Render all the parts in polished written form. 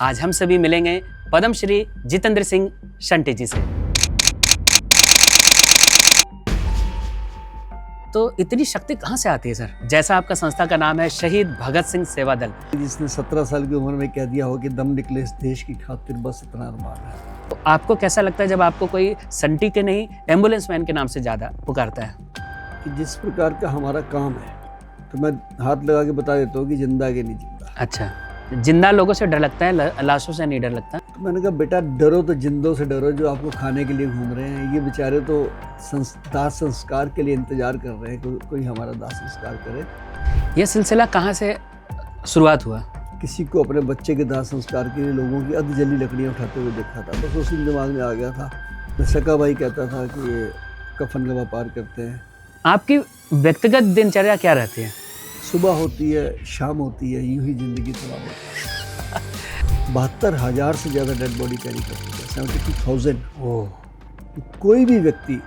आज हम सभी मिलेंगे पद्मश्री जितेंद्र सिंह शंटी जी से। तो इतनी शक्ति कहाँ से आती है सर? जैसा आपका संस्था का नाम है शहीद भगत सिंह सेवा दल, जिसने 17 साल की उम्र में कह दिया हो कि दम निकले इस देश की खातिर बस इतना अरमान है। तो आपको कैसा लगता है जब आपको कोई संटी के नहीं एम्बुलेंस मैन के नाम से ज्यादा पुकारता है? कि जिस प्रकार का हमारा काम है, तो मैं हाथ लगा के बता देता हूँ कि जिंदा के नहीं जिंदा। अच्छा, जिंदा लोगों से डर लगता है, लाशों से नहीं डर लगता? तो मैंने कहा बेटा डरो तो जिंदों से डरो, जो आपको खाने के लिए घूम रहे हैं। ये बेचारे तो दाह संस्कार के लिए इंतजार कर रहे हैं, कोई हमारा दाह संस्कार करे। यह सिलसिला कहाँ से शुरुआत हुआ? किसी को अपने बच्चे के दाह संस्कार के लिए लोगों की अध जली लकड़ियाँ उठाते हुए देखा था, बस उसी दिमाग में आ गया था। मैं सका भाई कहता था कि ये कफन का व्यापार करते हैं। आपकी व्यक्तिगत दिनचर्या क्या रहती है? सुबह होती है, शाम होती है, यूं ही जिंदगी तबाह होती है। 72,000 से ज़्यादा डेड बॉडी कैरी करती है, 72,000। कोई भी व्यक्ति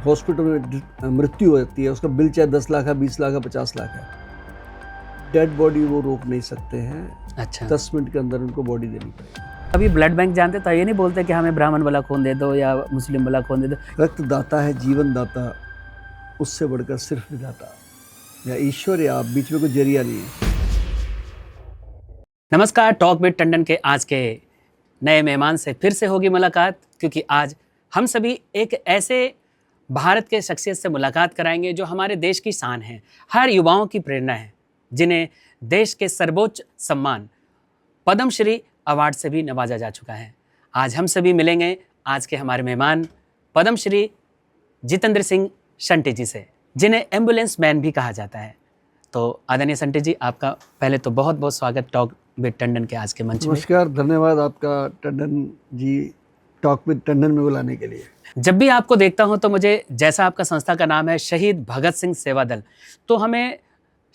हॉस्पिटल में मृत्यु हो जाती है, उसका बिल चाहे 10 लाख है, 20 लाख है, 50 लाख है, डेड बॉडी वो रोक नहीं सकते हैं। अच्छा, 10 मिनट के अंदर उनको बॉडी देनी पड़ेगी। अभी ब्लड बैंक जानते तो ये नहीं बोलते कि हमें ब्राह्मण वाला खून दे दो या मुस्लिम वाला खून दे दो। रक्तदाता है जीवन दाता, उससे बढ़कर सिर्फ विधाता या ईश्वर या आप, बीच में कोई जरिया नहीं है। नमस्कार, टॉक विद टंडन के आज के नए मेहमान से फिर से होगी मुलाकात, क्योंकि आज हम सभी एक ऐसे भारत के शख्सियत से मुलाकात कराएंगे जो हमारे देश की शान है, हर युवाओं की प्रेरणा है, जिन्हें देश के सर्वोच्च सम्मान पद्मश्री अवार्ड से भी नवाजा जा चुका है। आज हम सभी मिलेंगे आज के हमारे मेहमान पद्मश्री जितेंद्र सिंह शंटी जी से, जिन्हें एम्बुलेंस मैन भी कहा जाता है। तो आदरणीय शंटी जी, आपका पहले तो बहुत बहुत स्वागत टॉक विद टंडन के आज के मंच में। नमस्कार, धन्यवाद आपका टंडन जी टॉक विद टंडन में बुलाने के लिए। जब भी आपको देखता हूं तो मुझे, जैसा आपका संस्था का नाम है शहीद भगत सिंह सेवा दल, तो हमें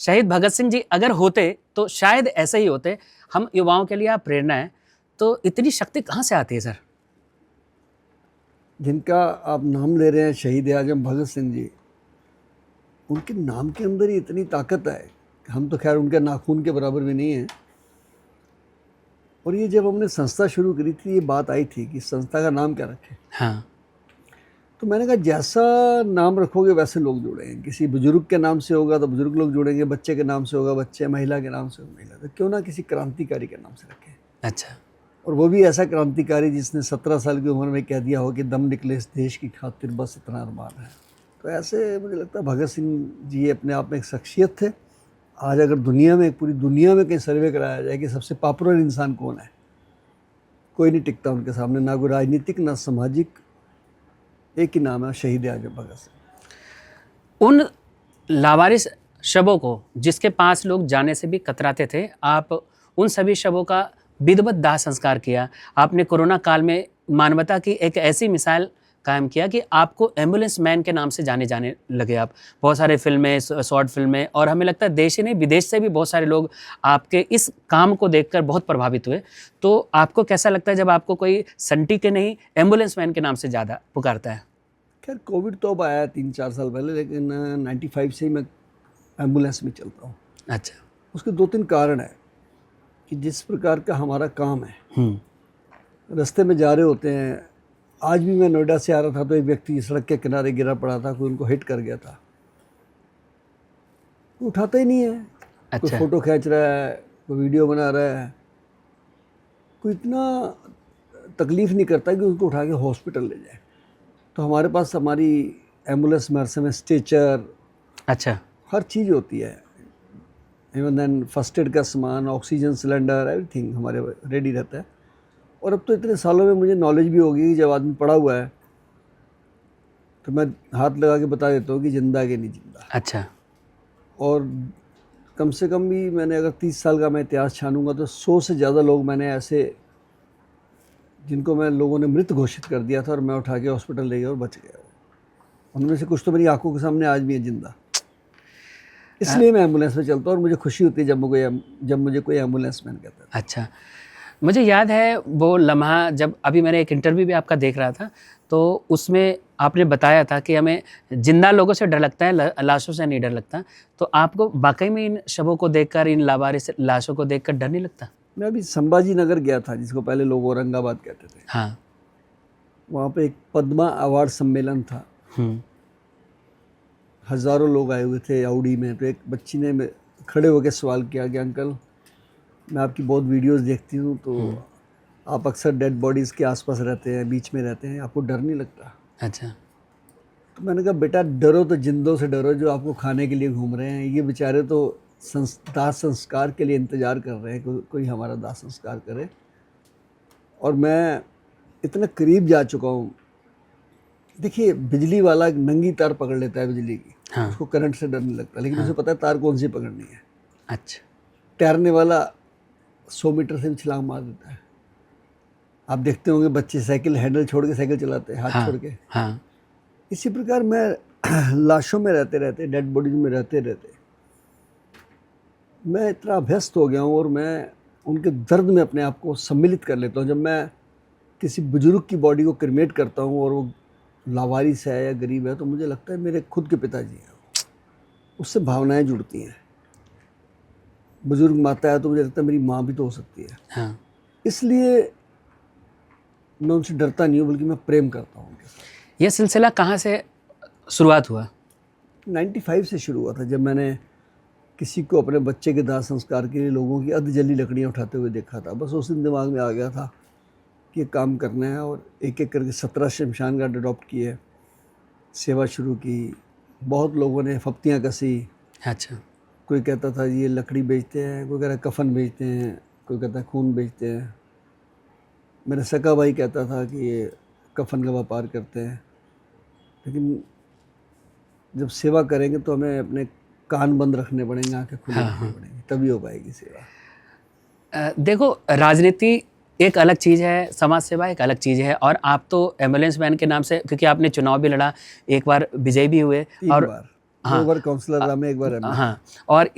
शहीद भगत सिंह जी अगर होते तो शायद ऐसे ही होते। हम युवाओं के लिए आप प्रेरणा है, तो इतनी शक्ति कहाँ से आती है सर? जिनका आप नाम ले रहे हैं शहीद आजम भगत सिंह जी, उनके नाम के अंदर ही इतनी ताकत है। हम तो खैर उनके नाखून के बराबर भी नहीं हैं। और ये जब हमने संस्था शुरू करी थी, ये बात आई थी कि संस्था का नाम क्या रखें। हाँ, तो मैंने कहा जैसा नाम रखोगे वैसे लोग जुड़ेंगे। किसी बुजुर्ग के नाम से होगा तो बुजुर्ग लोग जुड़ेंगे, बच्चे के नाम से होगा बच्चे, महिला के नाम से होगा महिला। तो क्यों ना किसी क्रांतिकारी के नाम से रखें। अच्छा, और वो भी ऐसा क्रांतिकारी जिसने 17 साल की उम्र में कह दिया हो कि दम निकले इस देश की खातिर बस इतना अरमान है। तो ऐसे मुझे लगता है भगत सिंह जी अपने आप में एक शख्सियत थे। आज अगर दुनिया में, पूरी दुनिया में कहीं सर्वे कराया जाए कि सबसे पॉपुलर इंसान कौन है, कोई नहीं टिकता उनके सामने, ना कोई राजनीतिक ना सामाजिक। एक ही नाम है, शहीद आजम भगत सिंह। उन लावारिस शवों को जिसके पास लोग जाने से भी कतराते थे, आप उन सभी शवों का विधिवत दाह संस्कार किया। आपने कोरोना काल में मानवता की एक ऐसी मिसाल कायम किया कि आपको एम्बुलेंस मैन के नाम से जाने लगे आप। बहुत सारे फिल्में, शॉर्ट फिल्में, और हमें लगता है देश ही नहीं विदेश से भी बहुत सारे लोग आपके इस काम को देखकर बहुत प्रभावित हुए। तो आपको कैसा लगता है जब आपको कोई संटी के नहीं एम्बुलेंस मैन के नाम से ज़्यादा पुकारता है? खैर कोविड तो अब आया 3-4 साल पहले, लेकिन 95 से ही मैं एम्बुलेंस में चलता हूँ। अच्छा, उसके 2-3 कारण है कि जिस प्रकार का हमारा काम है, रास्ते में जा रहे होते हैं। आज भी मैं नोएडा से आ रहा था तो एक व्यक्ति सड़क के किनारे गिरा पड़ा था, कोई उनको हिट कर गया था। वो उठाता ही नहीं है। अच्छा, कोई फ़ोटो खींच रहा है, कोई वीडियो बना रहा है, कोई इतना तकलीफ़ नहीं करता कि उसको उठा के हॉस्पिटल ले जाए। तो हमारे पास हमारी एम्बुलेंस में स्ट्रेचर, अच्छा, हर चीज़ होती है। इवन देन फर्स्ट एड का सामान, ऑक्सीजन सिलेंडर, एवरीथिंग हमारे रेडी रहता है। और अब तो इतने सालों में मुझे नॉलेज भी होगी कि जब आदमी पड़ा हुआ है तो मैं हाथ लगा के बता देता हूँ कि जिंदा के नहीं जिंदा। अच्छा, और कम से कम भी मैंने अगर 30 साल का मैं इतिहास छानूंगा तो 100 से ज़्यादा लोग मैंने ऐसे, जिनको मैं लोगों ने मृत घोषित कर दिया था और मैं उठा के हॉस्पिटल ले गया और बच गया। उनमें से कुछ तो मेरी आंखों के सामने आज भी है जिंदा। इसलिए मैं एम्बुलेंस में चलता हूँ और मुझे खुशी होती है जब मुझे कोई एम्बुलेंस मैन कहता है। अच्छा, मुझे याद है वो लम्हा, जब अभी मैंने एक इंटरव्यू भी आपका देख रहा था, तो उसमें आपने बताया था कि हमें जिंदा लोगों से डर लगता है, लाशों से नहीं डर लगता। तो आपको वाकई में इन शवों को देखकर, इन लावारिस लाशों को देखकर डर नहीं लगता? मैं अभी संभाजी नगर गया था, जिसको पहले लोग औरंगाबाद कहते थे। हाँ। वहाँ पे एक पद्मा अवार्ड सम्मेलन था, हज़ारों लोग आए हुए थे आउडी में। तो एक बच्ची ने खड़े होकर सवाल किया कि अंकल, मैं आपकी बहुत वीडियोस देखती हूँ, तो आप अक्सर डेड बॉडीज़ के आसपास रहते हैं, बीच में रहते हैं, आपको डर नहीं लगता? अच्छा। तो मैंने कहा, बेटा डरो तो जिंदों से डरो जो आपको खाने के लिए घूम रहे हैं। ये बेचारे तो दाह संस्कार के लिए इंतज़ार कर रहे हैं, कोई हमारा दाह संस्कार करे। और मैं इतना करीब जा चुका हूँ। देखिए, बिजली वाला नंगी तार पकड़ लेता है बिजली की, हाँ। उसको करंट से डर नहीं लगता, लेकिन उसे पता है तार कौन सी पकड़नी है। अच्छा। तैरने वाला 100 मीटर से भी छलांग मार देता है। आप देखते होंगे बच्चे साइकिल हैंडल छोड़ के साइकिल चलाते हैं, हाथ छोड़ के। हाँ। इसी प्रकार मैं लाशों में रहते रहते, डेड बॉडीज में रहते रहते मैं इतना अभ्यस्त हो गया हूँ, और मैं उनके दर्द में अपने आप को सम्मिलित कर लेता हूँ। जब मैं किसी बुजुर्ग की बॉडी को क्रिमेट करता हूँ और वो लावारिस है या गरीब है, तो मुझे लगता है मेरे खुद के पिताजी हैं, उससे भावनाएं जुड़ती हैं। बुजुर्ग माता है तो मुझे लगता है मेरी माँ भी तो हो सकती है। हाँ। इसलिए मैं उनसे डरता नहीं हूँ, बल्कि मैं प्रेम करता हूँ उनके साथ। यह सिलसिला कहाँ से शुरुआत हुआ? 95 से शुरू हुआ था, जब मैंने किसी को अपने बच्चे के दाह संस्कार के लिए लोगों की अध जली लकड़ियाँ उठाते हुए देखा था। बस उस दिन दिमाग में आ गया था कि काम करना है, और एक एक करके 17 शमशान घाट अडॉप्ट किए, सेवा शुरू की। बहुत लोगों ने फप्तियाँ कसी। अच्छा। कोई कहता था ये लकड़ी बेचते हैं, कोई कह रहा कफन बेचते हैं, कोई कहता है खून बेचते हैं। मेरा सका भाई कहता था कि ये कफन का व्यापार करते हैं। लेकिन जब सेवा करेंगे तो हमें अपने कान बंद रखने पड़ेंगे, आंखें खुली रखनी पड़ेंगी, तभी हो पाएगी सेवा। देखो, राजनीति एक अलग चीज़ है, समाज सेवा एक अलग चीज़ है, और आप तो एम्बुलेंस मैन के नाम से, क्योंकि आपने चुनाव भी लड़ा, एक बार विजयी भी हुए, 3 बार, 2 बार काउंसलर रहा मैं, 1 बार एमएलए। हाँ, और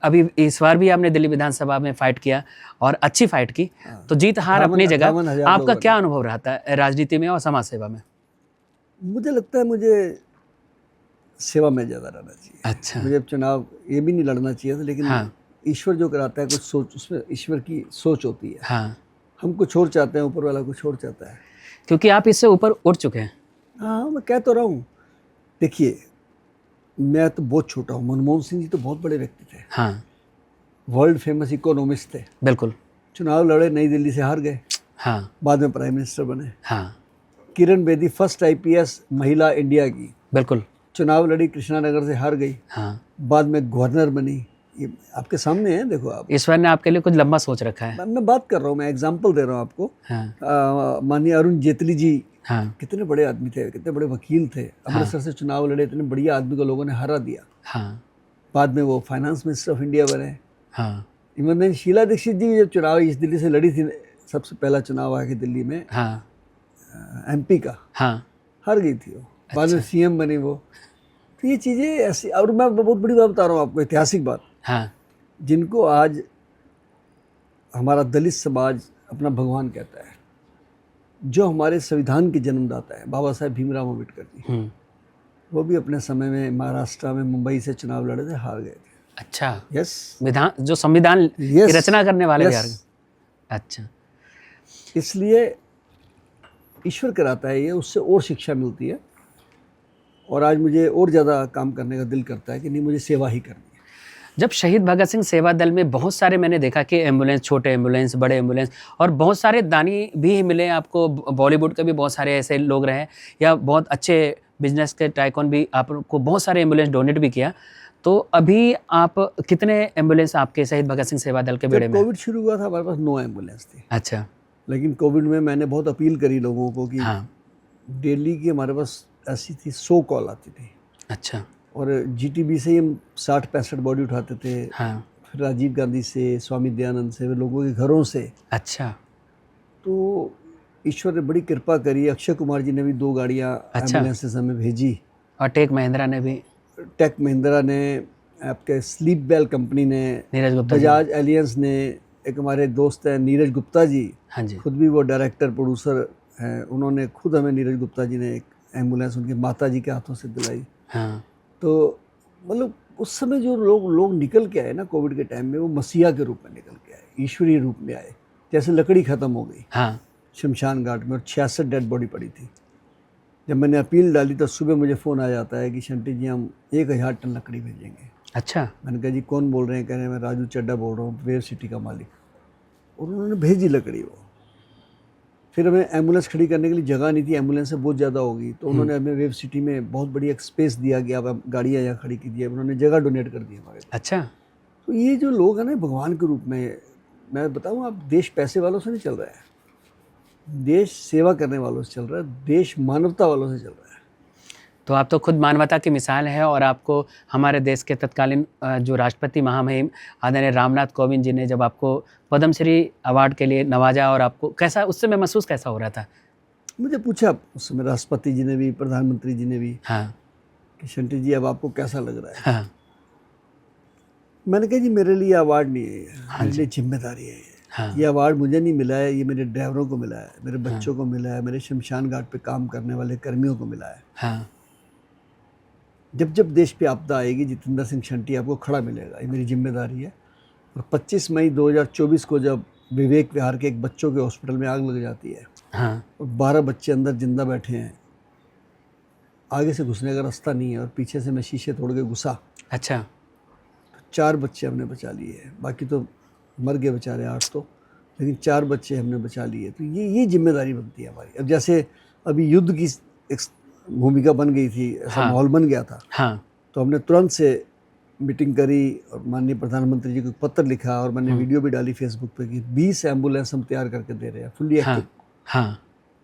अभी इस बार भी आपने दिल्ली विधानसभा में फाइट किया और अच्छी फाइट की। तो जीत हार अपनी जगह। 58,000 आपका लोगों क्या अनुभव रहता है राजनीति में और समाज सेवा में? मुझे लगता है मुझे सेवा में ज़्यादा रहना चाहिए। अच्छा। मुझे अब चुनाव ये भी नहीं लड़ना चाहिए था, लेकिन हाँ। ईश्वर जो कराता है कुछ सोच, उसमें ईश्वर की सोच होती है। हाँ। हम कुछ और चाहते हैं, ऊपर वाला कुछ और चाहता है। क्योंकि आप इससे ऊपर उठ चुके हैं। हाँ, मैं कह तो रहा हूँ। देखिए, मैं तो बहुत छोटा हूँ, मनमोहन सिंह जी तो बहुत बड़े व्यक्ति थे। हाँ, वर्ल्ड फेमस इकोनॉमिस्ट थे। बिल्कुल। चुनाव लड़े, नई दिल्ली से हार गए, हाँ। बाद में प्राइम मिनिस्टर बने। हाँ, किरण बेदी फर्स्ट आईपीएस महिला इंडिया की, बिल्कुल। चुनाव लड़ी, कृष्णानगर से हार गई, हाँ, बाद में गवर्नर बनी। ये आपके सामने है, देखो आप। ईश्वर ने आपके लिए कुछ लंबा सोच रखा है। मैं बात कर रहा हूँ, मैं एग्जांपल दे रहा हूँ आपको। हाँ। माननीय अरुण जेटली जी हाँ। कितने बड़े आदमी थे, कितने बड़े वकील थे, अमृतसर से चुनाव लड़े, इतने बढ़िया आदमी को लोगों ने हरा दिया। हाँ। बाद में वो फाइनेंस मिनिस्टर ऑफ इंडिया बने। हाँ। इवन शीला दीक्षित जी जब चुनाव इस दिल्ली से लड़ी थी, सबसे पहला चुनाव आया कि दिल्ली में हाँ। एमपी का, हाँ। हार गई थी वो। बाद में सीएम बनी वो। तो ये चीज़ें ऐसी, और मैं बहुत बड़ी बात बता रहा हूँ आपको, ऐतिहासिक बात, हाँ। जिनको आज हमारा दलित समाज अपना भगवान कहता है, जो हमारे संविधान के जन्मदाता है बाबा साहेब भीमराव अम्बेडकर जी, वो भी अपने समय में महाराष्ट्र में मुंबई से चुनाव लड़े थे, हार गए थे। अच्छा। यस। विधान, जो संविधान की रचना करने वाले भी हार गए। अच्छा। इसलिए ईश्वर कराता है ये, उससे और शिक्षा मिलती है, और आज मुझे और ज़्यादा काम करने का दिल करता है कि नहीं, मुझे सेवा ही करनी है। जब शहीद भगत सिंह सेवा दल में बहुत सारे मैंने देखा कि एम्बुलेंस, छोटे एम्बुलेंस, बड़े एम्बुलेंस, और बहुत सारे दानी भी मिले आपको, बॉलीवुड के भी बहुत सारे ऐसे लोग रहे, या बहुत अच्छे बिजनेस के टाइकॉन भी आपको बहुत सारे एम्बुलेंस डोनेट भी किया। तो अभी आप कितने एम्बुलेंस आपके शहीद भगत सिंह सेवा दल के बेड़े में? कोविड शुरू हुआ था हमारे पास 9 एम्बुलेंस थी। अच्छा। लेकिन कोविड में मैंने बहुत अपील करी लोगों को कि हाँ। डेली की हमारे पास ऐसी थी 100 कॉल आती थी। अच्छा। और जीटीबी से ही हम 60-65 बॉडी उठाते थे। हाँ। फिर राजीव गांधी से, स्वामी दयानंद से, लोगों के घरों से। अच्छा। तो ईश्वर ने बड़ी कृपा करी, अक्षय कुमार जी ने भी 2 गाड़ियाँ एम्बुलेंसेस हमें भेजी, और टेक महिंद्रा ने भी, टेक महिंद्रा ने, आपके स्लीप बेल कंपनी ने, नीरज गुप्ता जी। बजाज एलियंस ने, एक हमारे दोस्त हैं नीरज गुप्ता जी, हाँ जी। खुद भी वो डायरेक्टर प्रोड्यूसर हैं, उन्होंने खुद हमें, नीरज गुप्ता जी ने एक एम्बुलेंस उनकी माता जी के हाथों से दिलाई। हाँ। तो मतलब उस समय जो लोग निकल के आए ना कोविड के टाइम में, वो मसीहा के रूप में निकल के आए, ईश्वरीय रूप में आए। जैसे लकड़ी ख़त्म हो गई हाँ शमशान घाट में और 66 डेड बॉडी पड़ी थी। जब मैंने अपील डाली तो सुबह मुझे फ़ोन आ जाता है कि शंटी जी हम 1000 टन लकड़ी भेजेंगे। अच्छा मैंने कहा जी कौन बोल रहे हैं? कह रहे हैं मैं राजू चड्डा बोल रहा हूँ, वेव सिटी का मालिक। और उन्होंने भेजी लकड़ी वो। फिर हमें एम्बुलेंस खड़ी करने के लिए जगह नहीं थी, एम्बुलेंस से बहुत ज़्यादा होगी, तो उन्होंने हमें वेव सिटी में बहुत बड़ी एक स्पेस दिया कि आप गाड़ियाँ यहाँ खड़ी कीजिए, उन्होंने जगह डोनेट कर दी हमारे। अच्छा तो ये जो लोग हैं ना भगवान के रूप में, मैं बताऊँ आप, देश पैसे वालों से नहीं चल रहा है, देश सेवा करने वालों से चल रहा है, देश मानवता वालों से चल रहा है। तो आप तो खुद मानवता की मिसाल है, और आपको हमारे देश के तत्कालीन जो राष्ट्रपति महामहिम आदरणीय रामनाथ कोविंद जी ने जब आपको पद्मश्री अवार्ड के लिए नवाजा, और आपको कैसा उस समय महसूस कैसा हो रहा था? मुझे पूछा उस समय राष्ट्रपति जी ने भी, प्रधानमंत्री जी ने भी, हाँ कि शंटी जी अब आपको कैसा लग रहा है? हाँ मैंने कहा जी मेरे लिए अवार्ड नहीं है, हाँ मेरे जी। लिए जिम्मेदारी है। हाँ ये अवार्ड मुझे नहीं मिला है, ये मेरे ड्राइवरों को मिला है, मेरे बच्चों को मिला है, मेरे शमशान घाट पे काम करने वाले कर्मियों को मिला है। हाँ जब जब देश पे आपदा आएगी, जितेंद्र सिंह शंटी आपको खड़ा मिलेगा, ये मेरी जिम्मेदारी है। और 25 मई 2024 को जब विवेक विहार के एक बच्चों के हॉस्पिटल में आग लग जाती है हाँ और 12 बच्चे अंदर जिंदा बैठे हैं, आगे से घुसने का रास्ता नहीं है और पीछे से मैं शीशे तोड़ के घुसा, अच्छा तो 4 बच्चे हमने बचा लिए, बाकी तो मर गए बेचारे 8 तो, लेकिन 4 बच्चे हमने बचा लिए। तो ये जिम्मेदारी बनती है हमारी। अब जैसे अभी युद्ध की एक भूमिका बन गई थी, ऐसा हाँ। माहौल बन गया था, हाँ तो हमने तुरंत से मीटिंग करी और माननीय प्रधानमंत्री जी को एक पत्र लिखा और मैंने वीडियो भी डाली फेसबुक पे कि 20 एम्बुलेंस हम तैयार करके दे रहे हैं, फुल्ली हाँ एक्टिव, हाँ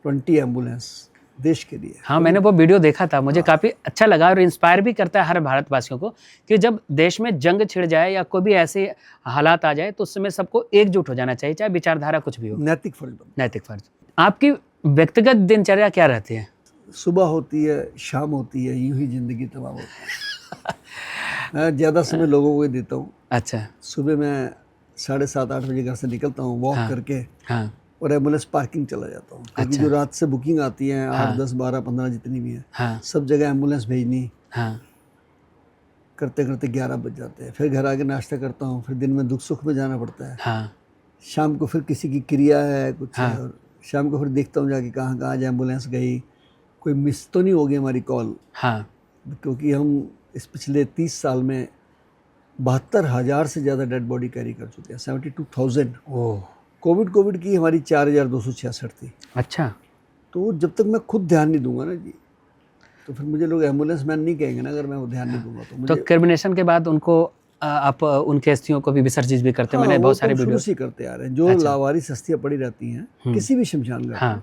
20 एम्बुलेंस देश के लिए। हाँ, मैंने वो वीडियो देखा था, मुझे काफ़ी अच्छा लगा और इंस्पायर भी करता है हर भारतवासियों को कि जब देश में जंग छिड़ जाए या कोई भी ऐसे हालात आ जाए तो उस समय सबको एकजुट हो जाना चाहिए, चाहे विचारधारा कुछ भी हो। नैतिक फर्ज बनता नैतिक फर्ज। आपकी व्यक्तिगत दिनचर्या क्या रहती है? है। सुबह होती है, शाम होती है, यूं ही जिंदगी तमाम होती है। मैं ज़्यादा समय लोगों को ही देता हूँ। अच्छा सुबह मैं 7:30-8 बजे घर से निकलता हूँ वॉक करके, हाँ और एम्बुलेंस पार्किंग चला जाता हूँ, क्योंकि अच्छा। जो रात से बुकिंग आती है 8, 10, 12, 15 जितनी भी हैं, हाँ सब जगह एम्बुलेंस भेजनी, हाँ करते करते 11 बज जाते हैं। फिर घर आके नाश्ता करता हूँ, फिर दिन में दुख सुख में जाना पड़ता है। हाँ शाम को फिर किसी की क्रिया है कुछ हाँ। है, और शाम को फिर देखता हूँ जाके कहाँ कहाँ आज एम्बुलेंस गई, कोई मिस तो नहीं हो गई हमारी कॉल, हाँ क्योंकि हम इस पिछले 30 साल में 72,000 से ज़्यादा डेड बॉडी कैरी कर चुके हैं, 72,000। ओह कोविड की हमारी 4,266 थी। अच्छा। तो जब तक मैं खुद ध्यान नहीं दूंगा ना जी, तो फिर मुझे लोग एम्बुलेंस मैन नहीं कहेंगे ना, अगर मैं वो ध्यान नहीं दूंगा तो तो मुझे। क्रिमिनेशन के बाद उनको आप उनके अस्थियों को भी विसर्जित भी करते हैं? हाँ, मैंने वो बहुत तो सारे हम शुरू वीडियो। से ही करते आ रहे हैं। जो अच्छा। लावारिस हस्तियाँ पड़ी रहती हैं किसी भी शमशान घाट हाँ में,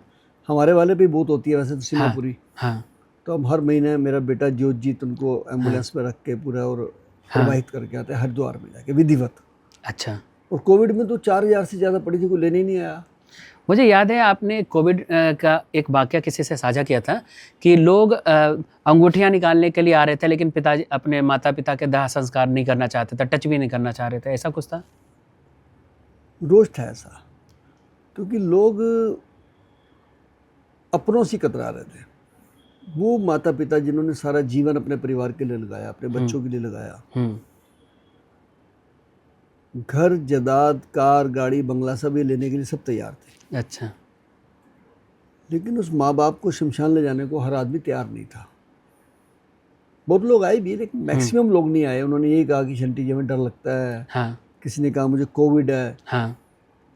हमारे वाले पे बहुत होती है वैसे तो सीमापुरी, हाँ तो हम हर महीने मेरा बेटा ज्योतजीत उनको एम्बुलेंस में रख के पूरा और प्रवाहित करके आते हैं हरिद्वार में जाके विधिवत। अच्छा। और कोविड में तो 4,000 से ज़्यादा पड़ी थी, कोई लेने ही नहीं आया। मुझे याद है आपने कोविड का एक वाकया किसी से साझा किया था कि लोग अंगूठियां निकालने के लिए आ रहे थे, लेकिन पिताजी अपने माता पिता के दाह संस्कार नहीं करना चाहते थे, टच भी नहीं करना चाह रहे थे, ऐसा कुछ था? रोज था ऐसा, क्योंकि लोग अपनों से कतरा रहे थे। वो माता पिता जिन्होंने सारा जीवन अपने परिवार के लिए लगाया, अपने बच्चों के लिए लगाया, घर जायदाद कार गाड़ी बंगला सब ये लेने के लिए सब तैयार थे, अच्छा। लेकिन उस माँ बाप को शमशान ले जाने को हर आदमी तैयार नहीं था। बहुत लोग आए भी, लेकिन मैक्सिमम लोग नहीं आए। उन्होंने यही कहा कि शंटी जी हमें डर लगता है, हाँ किसी ने कहा मुझे कोविड है, हाँ।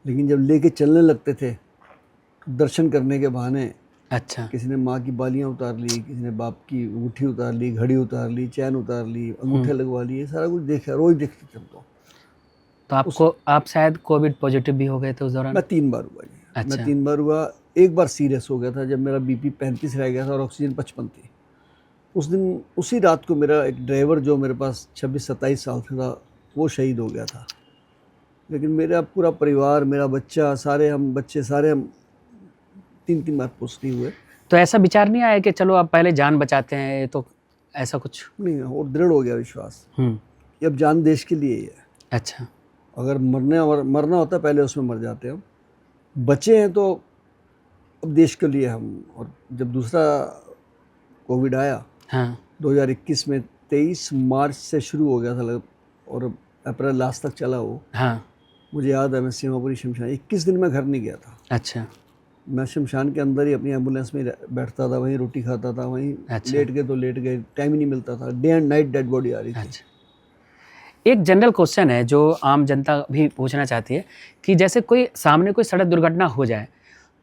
लेकिन जब लेके चलने लगते थे तो दर्शन करने के बहाने अच्छा। किसी ने माँ की बालियाँ उतार ली, किसी ने बाप की अंगूठी उतार ली, घड़ी उतार ली, चैन उतार ली, अंगूठे लगवा लिए, सारा कुछ देखा, रोज देखते थे हमको। तो आप शायद कोविड पॉजिटिव भी हो गए थे उस दौरान? मैं 3 बार हुआ जी। अच्छा। मैं 3 बार हुआ। एक बार सीरियस हो गया था जब मेरा बीपी 35 रह गया था और ऑक्सीजन 55 थी। उस दिन उसी रात को मेरा एक ड्राइवर जो मेरे पास 26-27 साल से था वो शहीद हो गया था। लेकिन मेरा पूरा परिवार, मेरा बच्चा, सारे हम 3 बार पॉजिटिव हुए। तो ऐसा विचार नहीं आया कि चलो आप पहले जान बचाते हैं, तो ऐसा कुछ? नहीं, और दृढ़ हो गया विश्वास कि अब जान देश के लिए ही है। अच्छा। अगर मरना होता पहले उसमें मर जाते हम, बचे हैं तो अब देश के लिए हम। और जब दूसरा कोविड आया हाँ 2021 में 23 मार्च से शुरू हो गया था और अप्रैल लास्ट तक चला वो। हाँ। मुझे याद है मैं सीमापुरी शमशान 21 दिन में घर नहीं गया था। अच्छा। मैं शमशान के अंदर ही अपनी एम्बुलेंस में बैठता था, वहीं रोटी खाता था, वहीं अच्छा। लेट गए तो लेट गए, टाइम ही नहीं मिलता था। Day and night dead body आ रही थी। अच्छा, एक जनरल क्वेश्चन है जो आम जनता भी पूछना चाहती है कि जैसे कोई सामने कोई सड़क दुर्घटना हो जाए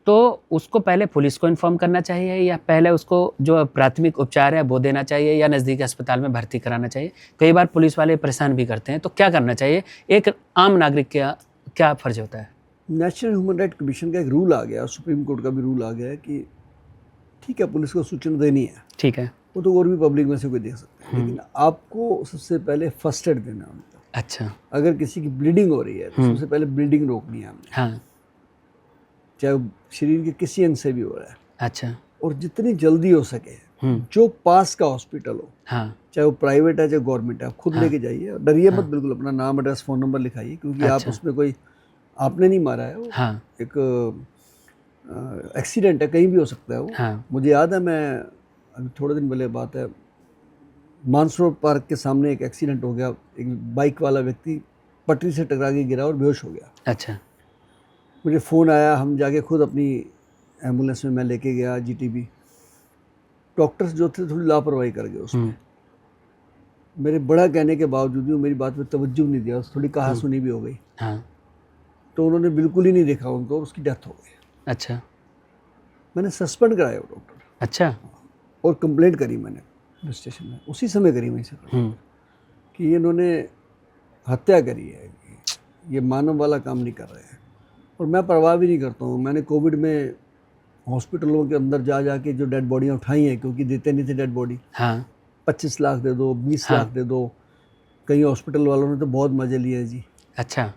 तो उसको पहले पुलिस को इन्फॉर्म करना चाहिए या पहले उसको जो प्राथमिक उपचार है वो देना चाहिए या नज़दीकी अस्पताल में भर्ती कराना चाहिए? कई बार पुलिस वाले परेशान भी करते हैं, तो क्या करना चाहिए? एक आम नागरिक का क्या फ़र्ज होता है? नेशनल ह्यूमन राइट कमीशन का एक रूल आ गया, सुप्रीम कोर्ट का भी रूल आ गया है कि ठीक है पुलिस को सूचना देनी है, ठीक है। वो तो और भी पब्लिक में से कोई दे सकता है, लेकिन आपको सबसे पहले फर्स्ट एड देना है उनको। अच्छा। अगर किसी की ब्लीडिंग हो रही है तो सबसे पहले ब्लीडिंग रोकनी है हमने, हाँ। चाहे वो शरीर के किसी अंग से भी हो रहा है, अच्छा। और जितनी जल्दी हो सके जो पास का हॉस्पिटल हो, हाँ। चाहे वो प्राइवेट है चाहे गवर्नमेंट है, आप खुद लेके जाइए, डरिए मत बिल्कुल, अपना नाम एड्रेस फ़ोन नंबर लिखाइए, क्योंकि आप अच्छा। उसमें कोई आपने नहीं मारा है, वो हाँ। एक एक्सीडेंट है, कहीं भी हो सकता है वो। हाँ। मुझे याद है, मैं अभी थोड़े दिन पहले बात है, मानसरोवर पार्क के सामने एक एक्सीडेंट हो गया, एक बाइक वाला व्यक्ति पटरी से टकरा के गिरा और बेहोश हो गया। अच्छा। मुझे फ़ोन आया, हम जाके खुद अपनी एम्बुलेंस में मैं लेके गया जीटीबी। डॉक्टर्स जो थे थोड़ी लापरवाही कर गए उसमें, मेरे बड़ा कहने के बावजूद भी मेरी बात पे तवज्जो नहीं दिया, थोड़ी कहा सुनी भी हो गई। हाँ। तो उन्होंने बिल्कुल ही नहीं देखा उनको और उसकी डेथ हो गई। अच्छा। मैंने सस्पेंड कराया वो डॉक्टर, अच्छा। और कंप्लेंट करी मैंने पुलिस स्टेशन में, उसी समय करी वहीं से कि ये इन्होंने हत्या करी है, ये मानव वाला काम नहीं कर रहे हैं। और मैं परवाह भी नहीं करता हूँ। मैंने कोविड में हॉस्पिटलों के अंदर जा जा के जो डेड बॉडियाँ उठाई हैं, क्योंकि देते नहीं थे डेड बॉडी, हाँ। 25 लाख दे दो, 20 लाख दे दो, कई हॉस्पिटल वालों ने तो बहुत मज़े लिए हैं जी। अच्छा।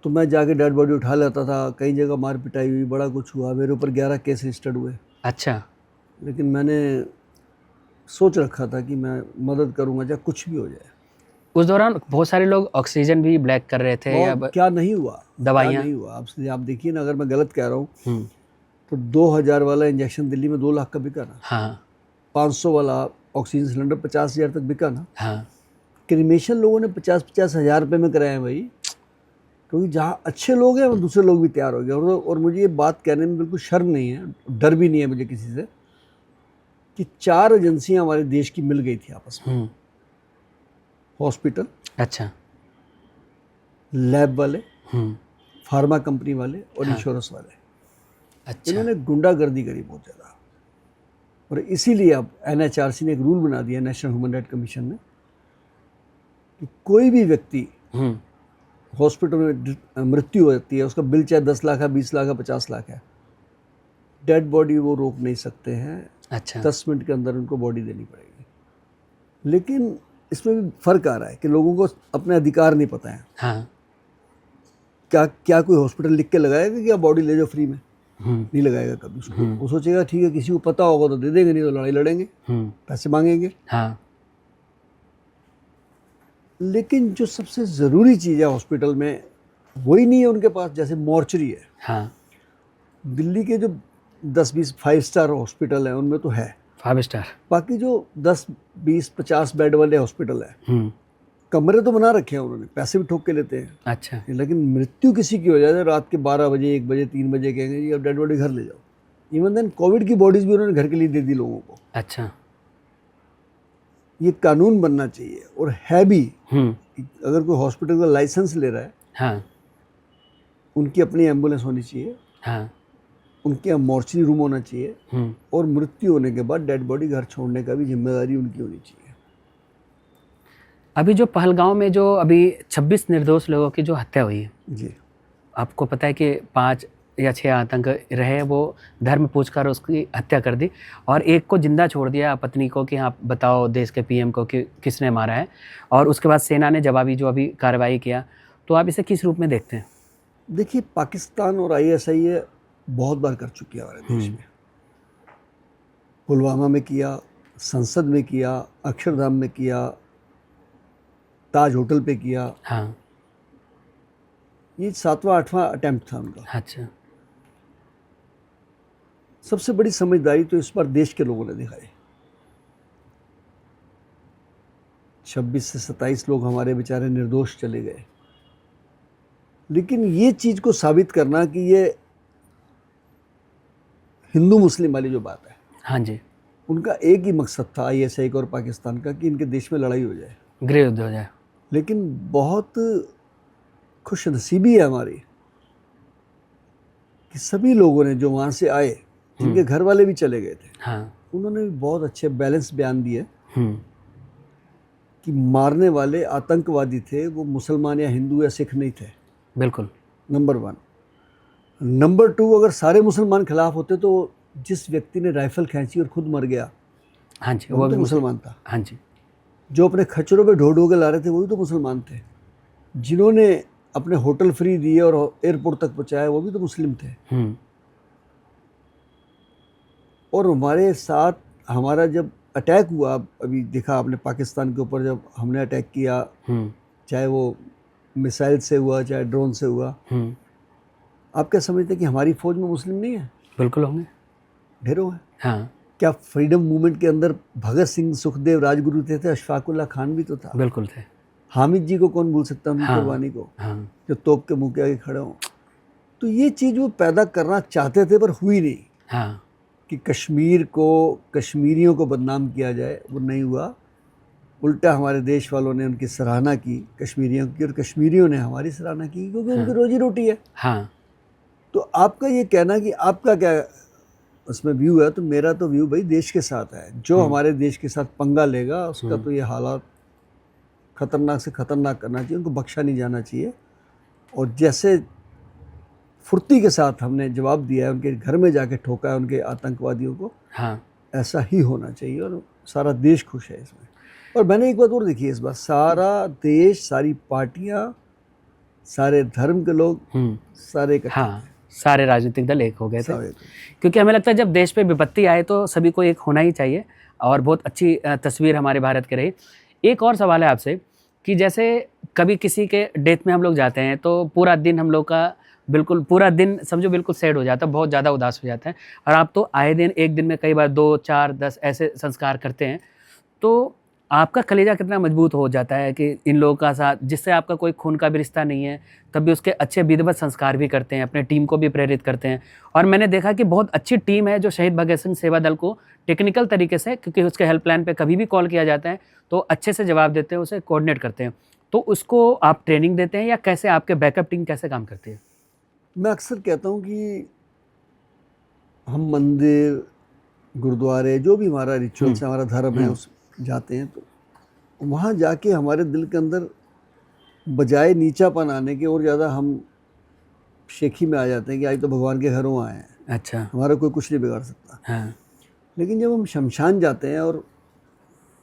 तो मैं जाके डेड बॉडी उठा लेता था, कई जगह मार पिटाई हुई, बड़ा कुछ हुआ, मेरे ऊपर 11 केस रजिस्टर्ड हुए। अच्छा। लेकिन मैंने सोच रखा था कि मैं मदद करूंगा चाहे कुछ भी हो जाए। उस दौरान बहुत सारे लोग ऑक्सीजन भी ब्लैक कर रहे थे या क्या नहीं हुआ, क्या दवाइयाँ? नहीं हुआ, आप देखिए ना, अगर मैं गलत कह रहा हूँ तो 2000 वाला इंजेक्शन दिल्ली में 2 लाख का बिका ना, हाँ। 500 वाला ऑक्सीजन सिलेंडर 50,000 तक बिका ना। हाँ। क्रीमेशन लोगों ने 50-50 हज़ार रुपये में कराया है भाई, क्योंकि जहाँ अच्छे लोग हैं वहाँ दूसरे लोग भी तैयार हो गए। और मुझे ये बात कहने में बिल्कुल शर्म नहीं है, डर भी नहीं है मुझे किसी से, कि 4 एजेंसियाँ हमारे देश की मिल गई थी आपस में, हॉस्पिटल, अच्छा। लैब वाले, फार्मा कंपनी वाले और इंश्योरेंस वाले। अच्छा। इन्होंने गुंडागर्दी करी बहुत ज़्यादा, और इसीलिए अब एनएचआरसी ने एक रूल बना दिया, नेशनल ह्यूमन राइट कमीशन ने, कि कोई भी व्यक्ति हॉस्पिटल में मृत्यु हो जाती है, उसका बिल चाहे 10 लाख है, 20 लाख है, 50 लाख है, डेड बॉडी वो रोक नहीं सकते हैं। अच्छा। 10 मिनट के अंदर उनको बॉडी देनी पड़ेगी। लेकिन इसमें भी फ़र्क आ रहा है कि लोगों को अपने अधिकार नहीं पता है। हाँ। क्या कोई हॉस्पिटल लिख के लगाएगा कि आप बॉडी ले जाओ फ्री में? नहीं लगाएगा कभी उसको। वो सोचेगा ठीक है, किसी को पता होगा तो दे देंगे, नहीं तो लड़ाई लड़ेंगे, पैसे मांगेंगे। हाँ। लेकिन जो सबसे ज़रूरी चीज़ है हॉस्पिटल में वही नहीं है उनके पास, जैसे मॉर्चरी है। हाँ। दिल्ली के जो 10-20 5 स्टार हॉस्पिटल हैं उनमें तो है, 5 स्टार। बाकी जो 10-20-50 बेड वाले हॉस्पिटल है, कमरे तो बना रखे हैं उन्होंने, पैसे भी ठोक के लेते हैं। अच्छा। लेकिन मृत्यु किसी की हो जाए तो रात के 12 बजे, 1 बजे, 3 बजे कहेंगे जी अब डेड बॉडी घर ले जाओ। इवन देन कोविड की बॉडीज़ भी उन्होंने घर के लिए दे दी लोगों को। अच्छा। ये कानून बनना चाहिए, और है भी। अगर कोई हॉस्पिटल का लाइसेंस ले रहा है, हाँ। उनकी अपनी एम्बुलेंस होनी चाहिए, हाँ। उनके यहाँ मॉर्चरी रूम होना चाहिए, और मृत्यु होने के बाद डेड बॉडी घर छोड़ने का भी जिम्मेदारी उनकी होनी चाहिए। अभी जो पहलगांव में जो अभी 26 निर्दोष लोगों की जो हत्या हुई है जी, आपको पता है कि 5 या 6 आतंक रहे, वो धर्म पूछकर उसकी हत्या कर दी और एक को जिंदा छोड़ दिया, पत्नी को, कि हाँ बताओ देश के पीएम को कि किसने मारा है, और उसके बाद सेना ने जवाबी जो अभी कार्रवाई किया। तो आप इसे किस रूप में देखते हैं? देखिए, पाकिस्तान और ISI बहुत बार कर चुकी है हमारे देश में। पुलवामा में किया, संसद में किया, अक्षरधाम में किया, ताज होटल पे किया। हाँ। ये 7वां-8वां अटेम्प्ट था उनका। अच्छा। सबसे बड़ी समझदारी तो इस बार देश के लोगों ने दिखाई। 26 से 27 लोग हमारे बेचारे निर्दोष चले गए। लेकिन ये चीज़ को साबित करना कि ये हिंदू मुस्लिम वाली जो बात है, हाँ जी, उनका एक ही मकसद था ISI का और पाकिस्तान का कि इनके देश में लड़ाई हो जाए। गृह युद्ध हो जाए। लेकिन बहुत खुशनसीबी है हमारी कि सभी लोगों ने जो वहाँ से आए, जिनके घर वाले भी चले गए थे, हाँ। उन्होंने भी बहुत अच्छे बैलेंस बयान दिए हम्म, कि मारने वाले आतंकवादी थे, वो मुसलमान या हिंदू या सिख नहीं थे, बिल्कुल। नंबर 1। नंबर 2, अगर सारे मुसलमान खिलाफ होते तो जिस व्यक्ति ने राइफल खींची और खुद मर गया, हाँ जी, वो भी तो मुसलमान था। हाँ जी, जो अपने खच्चरों पे ढो ढो के ला रहे थे, वो भी तो मुसलमान थे। जिन्होंने अपने होटल फ्री दिए और एयरपोर्ट तक पहुँचाया, वो भी तो मुस्लिम थे। और हमारे साथ हमारा जब अटैक हुआ, अभी देखा आपने पाकिस्तान के ऊपर जब हमने अटैक किया, चाहे वो मिसाइल से हुआ चाहे ड्रोन से हुआ, आप क्या समझते हैं कि हमारी फौज में मुस्लिम नहीं है? बिल्कुल होंगे, ढेरों हैं। हाँ, क्या फ्रीडम मूवमेंट के अंदर भगत सिंह, सुखदेव, राजगुरु थे, अशफाकुल्ला खान भी तो था। बिल्कुल थे। हामिद जी को कौन भूल सकता है, उनकी हाँ, कुर्बानी को, हाँ, जो तोप के मुंह के आगे खड़े हों। तो ये चीज़ वो पैदा करना चाहते थे, पर हुई नहीं। हाँ, कि कश्मीर को, कश्मीरियों को बदनाम किया जाए, वो नहीं हुआ। उल्टा हमारे देश वालों ने उनकी सराहना की, कश्मीरियों की, और कश्मीरियों ने हमारी सराहना की, क्योंकि उनकी रोजी रोटी है। हाँ, तो आपका ये कहना कि आपका क्या उसमें व्यू है, तो मेरा तो व्यू भाई देश के साथ है। जो हमारे देश के साथ पंगा लेगा, उसका तो ये हालात खतरनाक से खतरनाक करना चाहिए, उनको बख्शा नहीं जाना चाहिए। और जैसे फुर्ती के साथ हमने जवाब दिया है, उनके घर में जाके ठोका है उनके आतंकवादियों को, हाँ, ऐसा ही होना चाहिए, और सारा देश खुश है इसमें। और मैंने एक बात और देखी है इस बार, सारा देश, सारी पार्टियां, सारे धर्म के लोग, सारे इकट्ठे हाँ, सारे राजनीतिक दल एक हो गए थे, सारे। क्योंकि हमें लगता है जब देश पे विपत्ति आए तो सभी को एक होना ही चाहिए, और बहुत अच्छी तस्वीर हमारे भारत की रही। एक और सवाल है आपसे कि जैसे कभी किसी के डेथ में हम लोग जाते हैं तो पूरा दिन हम लोग का बिल्कुल, पूरा दिन समझो बिल्कुल सैड हो जाता है, बहुत ज़्यादा उदास हो जाता है, और आप तो आए दिन एक दिन में कई बार 2, 4, 10 ऐसे संस्कार करते हैं, तो आपका कलेजा कितना मजबूत हो जाता है कि इन लोगों का साथ, जिससे आपका कोई खून का भी रिश्ता नहीं है, तब भी उसके अच्छे विधिवत संस्कार भी करते हैं, अपने टीम को भी प्रेरित करते हैं। और मैंने देखा कि बहुत अच्छी टीम है जो शहीद भगत सिंह सेवा दल को टेक्निकल तरीके से, क्योंकि उसके हेल्पलाइन पे कभी भी कॉल किया जाता है तो अच्छे से जवाब देते हैं, उसे कोऑर्डिनेट करते हैं। तो उसको आप ट्रेनिंग देते हैं या कैसे, आपके बैकअप टीम कैसे काम करती है? मैं अक्सर कहता हूँ कि हम मंदिर, गुरुद्वारे, जो भी हमारा रिचुअल्स है, हमारा धर्म है, उस जाते हैं, तो वहाँ जाके हमारे दिल के अंदर बजाय नीचापन आने के और ज़्यादा हम शेखी में आ जाते हैं कि आज तो भगवान के घरों आए हैं, अच्छा, हमारा कोई कुछ नहीं बिगाड़ सकता। हाँ, लेकिन जब हम शमशान जाते हैं, और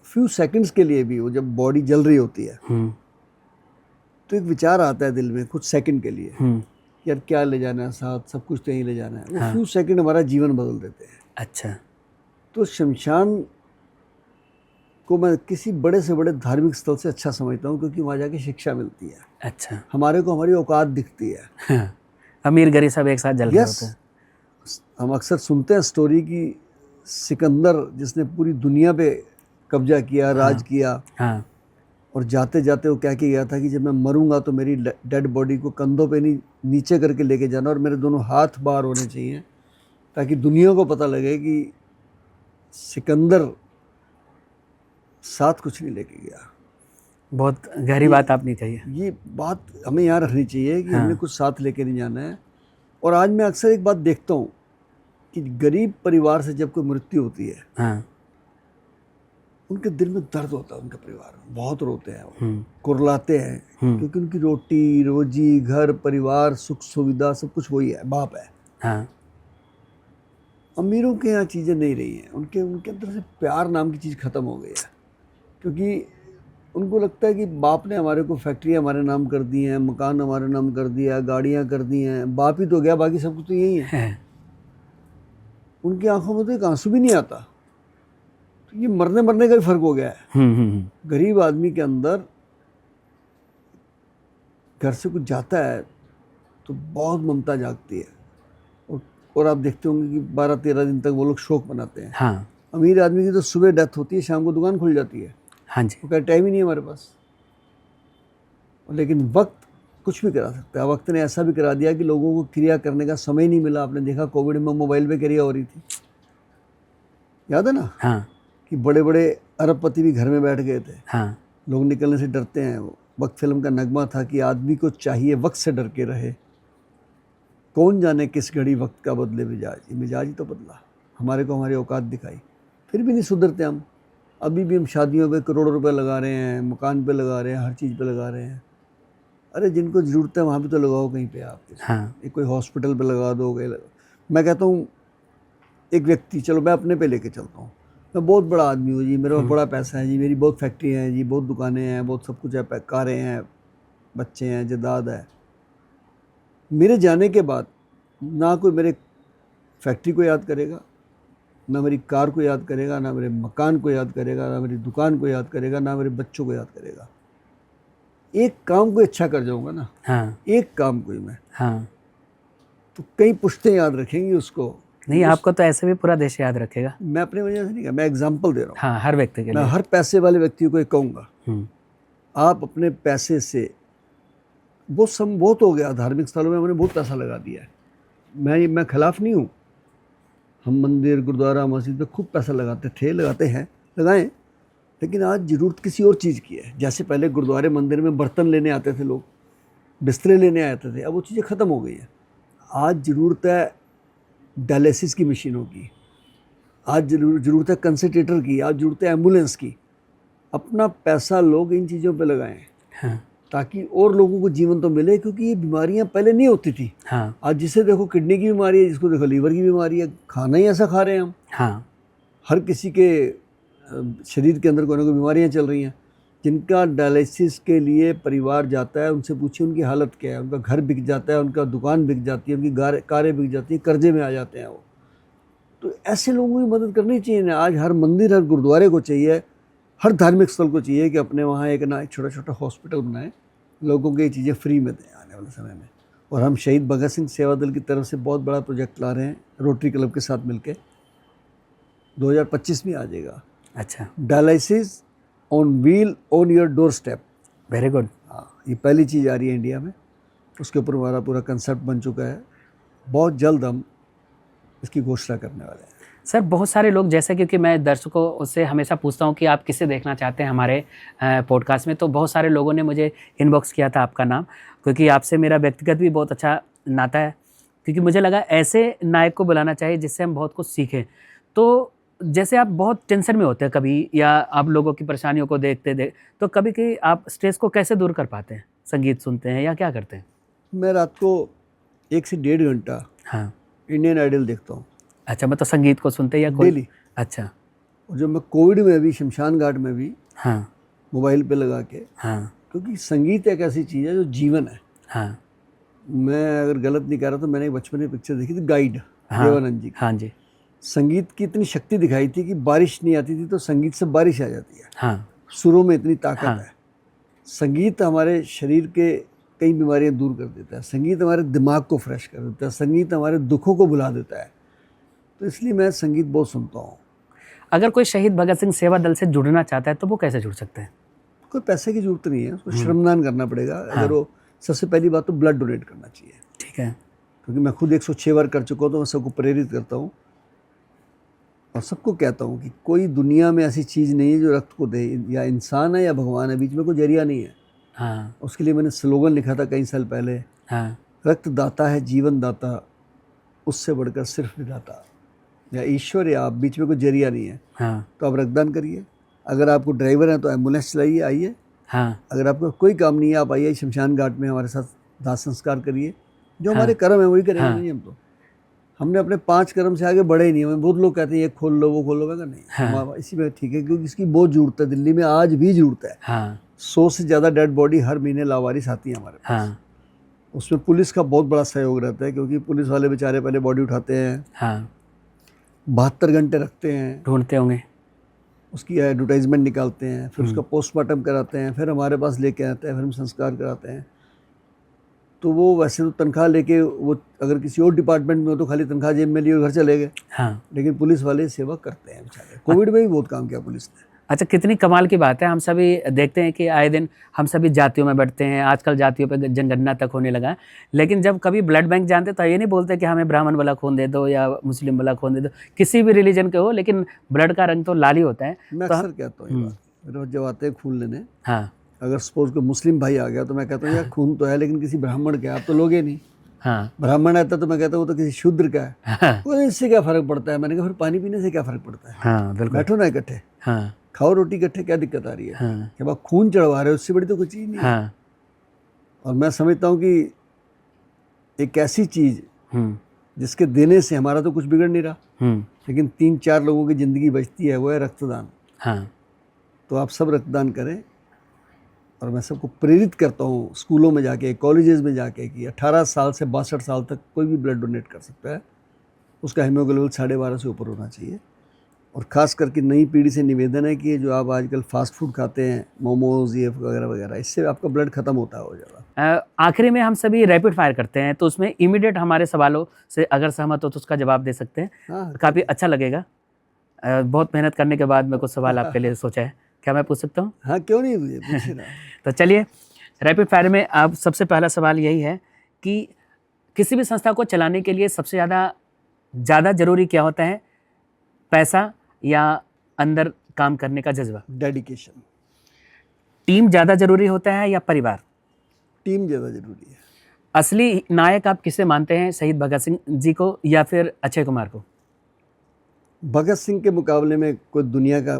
फ्यू सेकंड्स के लिए भी, वो जब बॉडी जल रही होती है, तो एक विचार आता है दिल में कुछ सेकंड के लिए, यार क्या ले जाना है साथ, सब कुछ तो यहीं ले जाना है। वो फ्यू सेकंड हमारा जीवन बदल देते हैं। अच्छा, तो शमशान को मैं किसी बड़े से बड़े धार्मिक स्थल से अच्छा समझता हूँ, क्योंकि वहाँ जाके शिक्षा मिलती है, अच्छा, हमारे को हमारी औकात दिखती है। हाँ, अमीर गरीब सब एक साथ जल रहे होते हैं। हम अक्सर सुनते हैं स्टोरी की, सिकंदर जिसने पूरी दुनिया पे कब्जा किया, राज किया, हाँ, और जाते जाते वो कह के गया था कि जब मैं मरूंगा तो मेरी डेड बॉडी को कंधों पे नहीं, नीचे करके लेके जाना, और मेरे दोनों हाथ बाहर होने चाहिए, ताकि दुनिया को पता लगे कि सिकंदर साथ कुछ नहीं लेके गया। बहुत गहरी बात आपने कही है। ये बात हमें यहाँ रखनी चाहिए कि हमने कुछ साथ लेके नहीं जाना है। और आज मैं अक्सर एक बात देखता हूँ कि गरीब परिवार से जब कोई मृत्यु होती है, हाँ, उनके दिल में दर्द होता है, उनके परिवार में बहुत रोते हैं, कुरलाते हैं, क्योंकि उनकी रोटी रोजी, घर परिवार, सुख सुविधा, सब कुछ वही है, बाप है। हाँ, अमीरों के यहाँ चीज़ें नहीं रही हैं, उनके अंदर से प्यार नाम की चीज़ ख़त्म हो गई है, क्योंकि उनको लगता है कि बाप ने हमारे को फैक्ट्रियाँ हमारे नाम कर दी हैं, मकान हमारे नाम कर दिया, गाड़ियाँ कर दी हैं, बाप ही तो गया, बाकी सब कुछ तो यही है। उनकी आंखों में तो एक आंसू भी नहीं आता। तो ये मरने मरने का भी फर्क हो गया है। गरीब आदमी के अंदर घर से कुछ जाता है तो बहुत ममता जागती है, और आप देखते होंगे कि 12-13 दिन तक वो लोग शोक मनाते हैं। हाँ, अमीर आदमी की तो सुबह डेथ होती है, शाम को दुकान खुल जाती है। हाँ जी। वो कह टाइम ही नहीं है हमारे पास। लेकिन वक्त कुछ भी करा सकता है। वक्त ने ऐसा भी करा दिया कि लोगों को क्रिया करने का समय नहीं मिला। आपने देखा कोविड में मोबाइल पे क्रिया हो रही थी, याद है ना? हाँ कि बड़े बड़े अरबपति भी घर में बैठ गए थे। हाँ लोग निकलने से डरते हैं। वो वक्त फिल्म का नगमा था कि आदमी को चाहिए वक्त से डर के रहे, कौन जाने किस घड़ी वक्त का बदले मिजाज। ये मिजाज ही तो बदला, हमारे को हमारी औकात दिखाई। फिर भी नहीं सुधरते हम। अभी भी हम शादियों पे करोड़ों रुपए लगा रहे हैं, मकान पे लगा रहे हैं, हर चीज़ पे लगा रहे हैं। अरे जिनको ज़रूरत है वहाँ भी तो लगाओ कहीं पे आप। हाँ एक कोई हॉस्पिटल पे लगा दो, कहीं लगा। मैं कहता हूँ एक व्यक्ति, चलो मैं अपने पे लेके चलता हूँ, मैं बहुत बड़ा आदमी हूँ जी, मेरे पास बड़ा पैसा है जी, मेरी बहुत फैक्ट्रियाँ हैं जी, बहुत दुकानें हैं, बहुत सब कुछ है, कारें हैं, बच्चे हैं, जायदाद है। मेरे जाने के बाद ना कोई मेरे फैक्ट्री को याद करेगा, ना मेरी कार को याद करेगा, ना मेरे मकान को याद करेगा, ना मेरी दुकान को याद करेगा, ना मेरे बच्चों को याद करेगा। एक काम को अच्छा कर जाऊँगा ना, हाँ एक काम को ही मैं, हाँ। तो कई पुश्तें याद रखेंगी उसको। नहीं, आपको तो ऐसे भी पूरा देश याद रखेगा। मैं अपनी वजह से नहीं कहा, मैं एग्जाम्पल दे रहा हूँ। हाँ, हर व्यक्ति के मैं लिए। हर पैसे वाले व्यक्ति को ये कहूँगा, आप अपने पैसे से, बहुत हो गया धार्मिक स्थलों में हमने बहुत पैसा लगा दिया है। मैं खिलाफ नहीं हूँ, हम मंदिर, गुरुद्वारा, मस्जिद पे खूब पैसा लगाते थे, लगाते हैं, लगाएं, लेकिन आज ज़रूरत किसी और चीज़ की है। जैसे पहले गुरुद्वारे मंदिर में बर्तन लेने आते थे लोग, बिस्तरे लेने आते थे, अब वो चीज़ें ख़त्म हो गई हैं। आज ज़रूरत है डायलिसिस की मशीनों की, आज ज़रूरत है कंसंट्रेटर की, आज ज़रूरत है एम्बुलेंस की। अपना पैसा लोग इन चीज़ों पे लगाएं, हाँ ताकि और लोगों को जीवन तो मिले, क्योंकि ये बीमारियां पहले नहीं होती थी। हाँ आज जिसे देखो किडनी की बीमारी है, जिसको देखो लीवर की बीमारी है, खाना ही ऐसा खा रहे हैं हम। हाँ हर किसी के शरीर के अंदर कोई ना कोई बीमारियां चल रही हैं। जिनका डायलिसिस के लिए परिवार जाता है, उनसे पूछिए उनकी हालत क्या है। उनका घर बिक जाता है, उनका दुकान बिक जाती है, उनकी कारें बिक जाती हैं, कर्जे में आ जाते हैं वो। तो ऐसे लोगों की मदद करनी चाहिए ना। आज हर मंदिर, हर गुरुद्वारे को चाहिए, हर धार्मिक स्थल को चाहिए कि अपने वहाँ एक छोटा छोटा हॉस्पिटल बनाएं, लोगों को ये चीज़ें फ्री में दें आने वाले समय में। और हम शहीद भगत सिंह सेवा दल की तरफ से बहुत बड़ा प्रोजेक्ट ला रहे हैं, रोटरी क्लब के साथ मिलकर, 2025 में आ जाएगा। अच्छा, dialysis on wheel on your door step. Very good. हाँ, ये पहली चीज़ आ रही है इंडिया में। उसके ऊपर हमारा पूरा कंसेप्ट बन चुका है। बहुत जल्द हम इसकी घोषणा करने वाले हैं। सर, बहुत सारे लोग, जैसे क्योंकि मैं दर्शकों से हमेशा पूछता हूं कि आप किसे देखना चाहते हैं हमारे पॉडकास्ट में, तो बहुत सारे लोगों ने मुझे इनबॉक्स किया था आपका नाम, क्योंकि आपसे मेरा व्यक्तिगत भी बहुत अच्छा नाता है। क्योंकि मुझे लगा ऐसे नायक को बुलाना चाहिए जिससे हम बहुत कुछ सीखें। तो जैसे आप बहुत टेंशन में होते हैं कभी, या आप लोगों की परेशानियों को देखते तो कभी कभी आप स्ट्रेस को कैसे दूर कर पाते हैं? संगीत सुनते हैं या क्या करते हैं? मैं रात को 1 से 1.5 घंटा हाँ। इंडियन आइडल देखता हूँ। अच्छा, मतलब संगीत को सुनते हैं या कोई? डेली। अच्छा। और जब मैं कोविड में भी, शमशान घाट में भी, हाँ मोबाइल पे लगा के, हाँ क्योंकि संगीत एक ऐसी चीज़ है जो जीवन है। हाँ मैं अगर गलत नहीं कह रहा तो मैंने एक बचपन में पिक्चर देखी थी, गाइड, हाँ देवानंद जी की। हाँ जी। संगीत की इतनी शक्ति दिखाई थी कि बारिश नहीं आती थी तो संगीत से बारिश आ जाती है। हाँ सुरों में इतनी ताकत हाँ। है। संगीत हमारे शरीर के कई बीमारियां दूर कर देता है। संगीत हमारे दिमाग को फ्रेश कर देता है। संगीत हमारे दुखों को भुला देता है। तो इसलिए मैं संगीत बहुत सुनता हूँ। अगर कोई शहीद भगत सिंह सेवा दल से जुड़ना चाहता है तो वो कैसे जुड़ सकते हैं? कोई पैसे की जरूरत नहीं है, उसको श्रमदान करना पड़ेगा। अगर वो, सबसे पहली बात तो ब्लड डोनेट करना चाहिए। ठीक है। क्योंकि मैं खुद 106 बार कर चुका हूँ, तो मैं सबको प्रेरित करता हूँ और सबको कहता हूँ कि कोई दुनिया में ऐसी चीज़ नहीं है जो रक्त को दे। या इंसान है या भगवान है, बीच में कोई जरिया नहीं है। हाँ उसके लिए मैंने स्लोगन लिखा था कई साल पहले, हाँ रक्त दाता है जीवन दाता, उससे बढ़कर सिर्फ विधाता। या ईश्वर या आप, बीच में कोई जरिया नहीं है। हाँ तो आप रक्तदान करिए। अगर आपको ड्राइवर है तो एम्बुलेंस चलाइए, आइए। हाँ अगर आपको कोई काम नहीं है, आप आइए शमशान घाट में हमारे साथ दाह संस्कार करिए। जो हमारे कर्म है वही करेंगे। नहीं, हम तो, हमने अपने 5 कर्म से आगे बढ़े ही नहीं। हमें बहुत लोग कहते हैं ये खोल लो वो खोल लो, मैं कहा नहीं, हम इसी में ठीक है। क्योंकि इसकी बहुत ज़रूरत है, दिल्ली में आज भी ज़रूरत है। हाँ 100 से ज़्यादा डेड बॉडी हर महीने लावारिस आती है हमारे पास। हाँ उसमें पुलिस का बहुत बड़ा सहयोग रहता है, क्योंकि पुलिस वाले बेचारे पहले बॉडी उठाते हैं, हाँ 72 घंटे रखते हैं, ढूंढते होंगे, उसकी एडवर्टाइजमेंट निकालते हैं, फिर उसका पोस्टमार्टम कराते हैं, फिर हमारे पास लेके आते हैं, फिर हम संस्कार कराते हैं। तो वो वैसे तो तनख्वाह लेके, वो अगर किसी और डिपार्टमेंट में हो तो खाली तनख्वाह जेब में लिए और घर चले गए। हाँ। लेकिन पुलिस वाले सेवा करते हैं बेचारे। कोविड में भी बहुत काम किया पुलिस ने। अच्छा, कितनी कमाल की बात है। हम सभी देखते हैं कि आए दिन हम सभी जातियों में बढ़ते हैं, आजकल जातियों पे जनगणना तक होने लगा है। लेकिन जब कभी ब्लड बैंक जानते तो ये नहीं बोलते कि हमें ब्राह्मण वाला खून दे दो या मुस्लिम वाला खून दे दो, किसी भी रिलीजन के हो, लेकिन ब्लड का रंग तो लाल ही होता है। मैं तो अक्सर कहता हूँ ये बात, रोज जब आते हैं खून लेने, हाँ अगर सपोज कोई मुस्लिम भाई आ गया तो मैं कहता हूँ यार खून तो है लेकिन किसी ब्राह्मण का है, आप तो लोगे नहीं। हाँ ब्राह्मण आता तो मैं कहता हूँ वो तो किसी शूद्र का है। हाँ वो इससे क्या फ़र्क पड़ता है? मैंने कहा फिर पानी पीने से क्या फ़र्क पड़ता है? हाँ बिल्कुल। बैठो ना इकट्ठे, हाँ खाओ रोटी इकट्ठे, क्या दिक्कत आ रही है? हाँ जब आप खून चढ़वा रहे हो उससे बड़ी तो कोई चीज़ नहीं है। हाँ और मैं समझता हूँ कि एक ऐसी चीज़ जिसके देने से हमारा तो कुछ बिगड़ नहीं रहा, लेकिन 3-4 लोगों की ज़िंदगी बचती है, वो है रक्तदान। हाँ तो आप सब रक्तदान करें। और मैं सबको प्रेरित करता हूँ स्कूलों में जाके, कॉलेजेस में जाके, कि 18 साल से 62 साल तक कोई भी ब्लड डोनेट कर सकता है। उसका हीमोग्लोबिन 12.5 से ऊपर होना चाहिए। और ख़ास करके नई पीढ़ी से निवेदन है कि जो आप आजकल फास्ट फूड खाते हैं, मोमोज ये वगैरह वगैरह, इससे आपका ब्लड ख़त्म होता है बहुत ज़्यादा। आखिरी में हम सभी रैपिड फायर करते हैं, तो उसमें इमीडिएट हमारे सवालों से अगर सहमत हो तो उसका जवाब दे सकते हैं। हाँ काफ़ी अच्छा लगेगा। बहुत मेहनत करने के बाद मैं कुछ सवाल आपके लिए सोचा है, क्या मैं पूछ सकता हूँ? हाँ, क्यों नहीं, मुझे पूछिए ना। तो चलिए, रैपिड फायर में आप सबसे पहला सवाल यही है कि किसी भी संस्था को चलाने के लिए सबसे ज़्यादा ज़रूरी क्या होता है, पैसा या अंदर काम करने का जज्बा? डेडिकेशन। टीम ज़्यादा ज़रूरी होता है या परिवार? टीम ज़्यादा ज़रूरी है। असली नायक आप किसे मानते हैं, शहीद भगत सिंह जी को या फिर अक्षय कुमार को? भगत सिंह के मुकाबले में कोई दुनिया का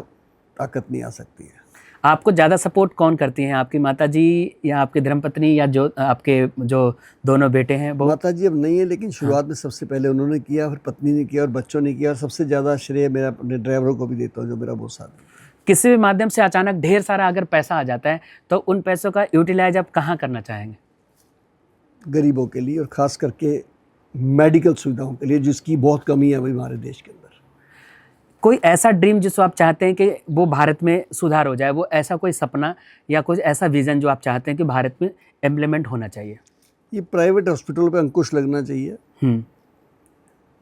ताकत नहीं आ सकती है। आपको ज़्यादा सपोर्ट कौन करती हैं, आपकी माताजी या आपकी धर्मपत्नी या जो आपके जो दोनों बेटे हैं वो? माता जी अब नहीं है, लेकिन शुरुआत में सबसे पहले उन्होंने किया, फिर पत्नी ने किया और बच्चों ने किया। और सबसे ज़्यादा श्रेय मेरा अपने ड्राइवरों को भी देता हूँ जो मेरा बहुत साथ देते हैं। किसी भी माध्यम से अचानक ढेर सारा अगर पैसा आ जाता है तो उन पैसों का यूटिलाइज आप कहाँ करना चाहेंगे? गरीबों के लिए और ख़ास करके मेडिकल सुविधाओं के लिए, जिसकी बहुत कमी है अभी हमारे देश के अंदर। कोई ऐसा ड्रीम जिसको आप चाहते हैं कि वो भारत में सुधार हो जाए, वो ऐसा कोई सपना या कुछ ऐसा विज़न जो आप चाहते हैं कि भारत में इम्प्लीमेंट होना चाहिए? ये प्राइवेट हॉस्पिटलों पे अंकुश लगना चाहिए।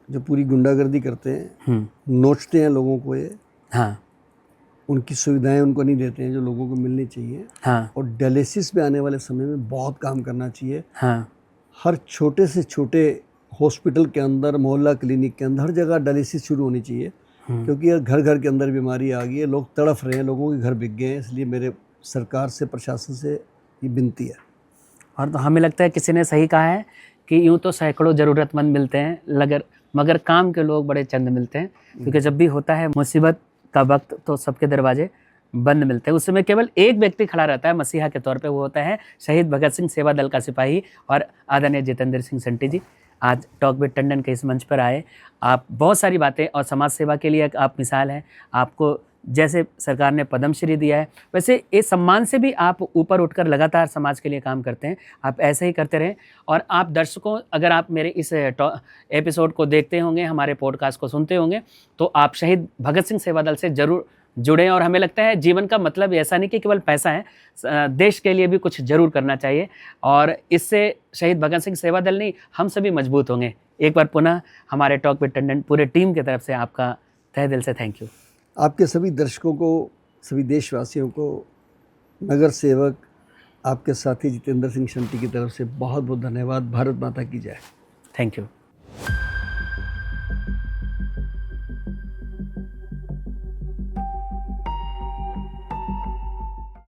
जो पूरी गुंडागर्दी करते हैं, नोचते हैं लोगों को, ये हाँ उनकी सुविधाएं उनको नहीं देते हैं जो लोगों को मिलनी चाहिए। हाँ और डायलिसिस पे आने वाले समय में बहुत काम करना चाहिए। हाँ हर छोटे से छोटे हॉस्पिटल के अंदर, मोहल्ला क्लिनिक के अंदर, हर जगह डायलिसिस शुरू होनी चाहिए। क्योंकि ये घर घर के अंदर बीमारी आ गई है, लोग तड़फ रहे हैं, लोगों के घर बिक गए हैं। इसलिए मेरे सरकार से, प्रशासन से ये विनती है। और तो हमें लगता है किसी ने सही कहा है कि यूँ तो सैकड़ों ज़रूरतमंद मिलते हैं, मगर काम के लोग बड़े चंद मिलते हैं। क्योंकि जब भी होता है मुसीबत का वक्त तो सबके दरवाजे बंद मिलते हैं। उस समय केवल एक व्यक्ति खड़ा रहता है मसीहा के तौर पे, वो होता है शहीद भगत सिंह सेवा दल का सिपाही और आदरणीय जितेंद्र सिंह संटी जी। आज टॉक विद टंडन के इस मंच पर आए, आप बहुत सारी बातें और समाज सेवा के लिए आप मिसाल हैं। आपको जैसे सरकार ने पद्मश्री दिया है, वैसे इस सम्मान से भी आप ऊपर उठकर लगातार समाज के लिए काम करते हैं। आप ऐसे ही करते रहें। और आप दर्शकों, अगर आप मेरे इस एपिसोड को देखते होंगे, हमारे पॉडकास्ट को सुनते होंगे, तो आप शहीद भगत सिंह सेवा दल से ज़रूर जुड़ें। और हमें लगता है जीवन का मतलब ऐसा नहीं कि केवल पैसा है, देश के लिए भी कुछ ज़रूर करना चाहिए। और इससे शहीद भगत सिंह सेवा दल नहीं, हम सभी मजबूत होंगे। एक बार पुनः हमारे टॉक विद टंडन पूरे टीम की तरफ से आपका तहे दिल से थैंक यू। आपके सभी दर्शकों को, सभी देशवासियों को, नगर सेवक, आपके साथी जितेंद्र सिंह संटी की तरफ से बहुत बहुत धन्यवाद। भारत माता की जय। Thank you.